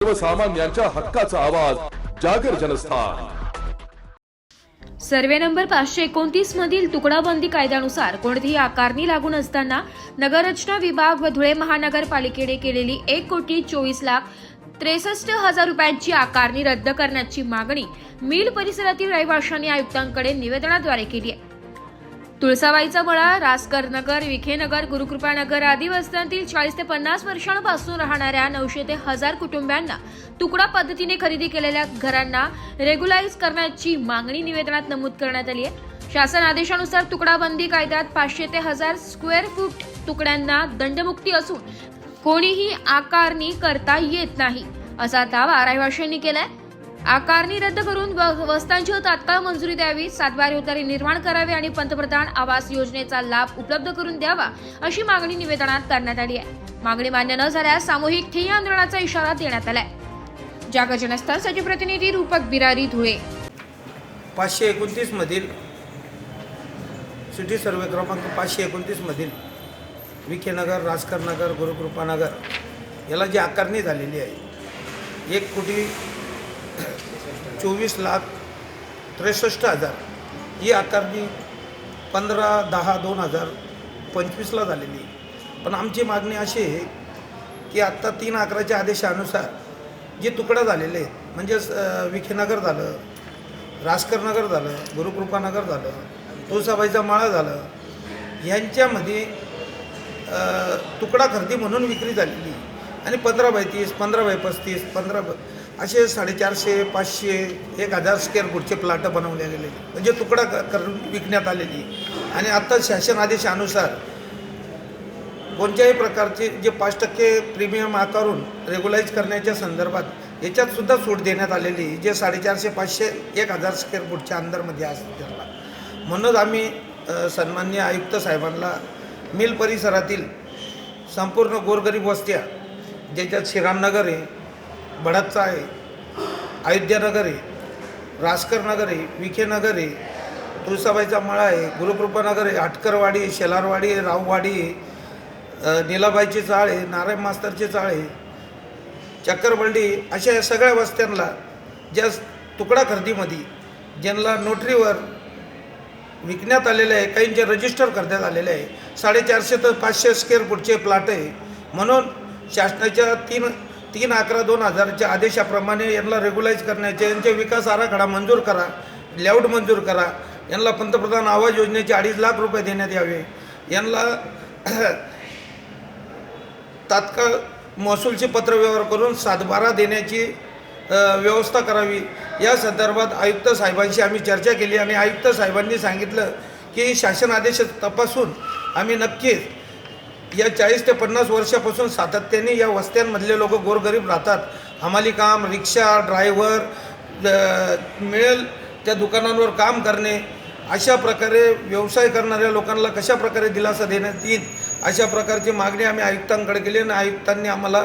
सर्वसामान्यांच्या हक्काचा आवाज जागर जनस्थान। सर्वे नंबर 529 मधील तुकडाबंदी कायद्यानुसार कोणतीही आकारणी लागू नसताना नगररचना विभाग व धुळे महानगरपालिकेने केलेली 1,24,63,000 रुपयांची आकारणी रद्द करण्याची मागणी मिल परिसरातील रहिवाशांनी आयुक्तांकडे निवेदनाद्वारे केली आहे। तुळसाबाईचा मळा, रासकर नगर, विखेनगर, गुरुकृपानगर आदी वस्त्यांतील 40 ते 50 वर्षांपासून राहणाऱ्या 900 ते 1000 कुटुंबियांना तुकडा पद्धतीने खरेदी केलेल्या घरांना रेग्युलाइज करण्याची मागणी निवेदनात नमूद करण्यात आली आहे। शासन आदेशानुसार तुकडाबंदी कायद्यात 500 ते 1000 स्क्वेअर फूट तुकड्यांना दंडमुक्ती असून कोणीही आकारणी करता येत नाही असा दावा रहिवाशांनी केलाय। आकारणी रद्द करून वस्त्यांची तात्काळ मंजुरी द्यावी, सातबारे उतारे निर्माण करावे आणि पंतप्रधान आवास योजनेचा लाभ उपलब्ध करून द्यावा अशी मागणी निवेदनात करण्यात आली आहे। मागणी मान्य न झाल्यास सामूहिक ठिय्या आंदोलनाचा इशारा देण्यात आलाय। जागर जनस्थानसाठी प्रतिनिधी रूपक बिरारी, धुळे। 529 मधील सिटी सर्वे क्रमांक 529 मधील विखेनगर, रासकर नगर, गुरुकृपानगर याला जी आकारणी झालेली आहे 1,24,63,000 ही आकारणी 15/10/2025 झालेली आहे। पण आमची मागणी अशी आहे की आत्ता 3/11च्या आदेशानुसार जे तुकडा झालेले आहेत म्हणजे विखेनगर झालं, रासकर नगर झालं, गुरुकृपानगर झालं, तुळसाबाईचा माळा झालं, यांच्यामध्ये तुकडा खरेदी म्हणून विक्री झालेली आणि 15/30, 15/35, 15 असे 450, 500, 1000 स्क्वेअर फूटचे प्लॉट बनवले गेलेले म्हणजे तुकडा करून विकण्यात आलेली। आणि आत्ता शासन आदेशानुसार कोणत्याही प्रकारचे जे 5% प्रीमियम आकारून रेग्युलाइज करण्याच्या संदर्भात याच्यात सुद्धा सूट देण्यात आलेली जे 450, 500, 1000 स्क्वेअर फूटच्या अंदरमध्ये असते त्याला। म्हणून आम्ही सन्माननीय आयुक्त साहेबांना मिल परिसरातील संपूर्ण गोरगरीब वस्त्या ज्याच्यात श्रीरामनगर आहे, बडतचा आहे, अयोध्यानगर आहे, रासकर नगर आहे, विखेनगर आहे, तुळसाबाईचा मळा आहे, गुरुकृपानगर आहे, आटकरवाडी आहे, शेलारवाडी आहे, राववाडी आहे, नीलाबाईची चाळ आहे, नारायण मास्तरची चाळ आहे, चक्करबल्डी अशा या सगळ्या वस्त्यांना ज्या तुकडा खरेदीमध्ये ज्यांना नोटरीवर विकण्यात आलेले आहे, काहींचे रजिस्टर करण्यात आलेले आहे, 450 ते 500 स्क्वेअर फूटचे प्लॉट आहे। म्हणून शासनाच्या 3/11/2000च्या आदेशाप्रमाणे यांना रेग्युलाइज करण्याचे, यांचे विकास आराखडा मंजूर करा, लेआउट मंजूर करा, यांना पंतप्रधान आवास योजनेचे 2.5 लाख रुपये देण्यात यावे, यांना तात्काळ महसूलचे पत्रव्यवहार करून सातबारा देण्याची व्यवस्था करावी। या संदर्भात आयुक्त साहेबांशी आम्ही चर्चा केली आणि आयुक्त साहेबांनी सांगितलं की शासन आदेश तपासून आम्ही नक्कीच या 40 ते 50 वर्षापासून सातत्याने या वस्त्यांमधले लोक गोरगरीब राहतात, हमाली काम, रिक्षा, ड्रायव्हर मिळेल त्या दुकानांवर काम करणे, अशा प्रकारे व्यवसाय करणाऱ्या लोकांना कशा प्रकारे दिलासा देण्यात येईल अशा प्रकारची मागणी आम्ही आयुक्तांकडे केली आणि आयुक्तांनी आम्हाला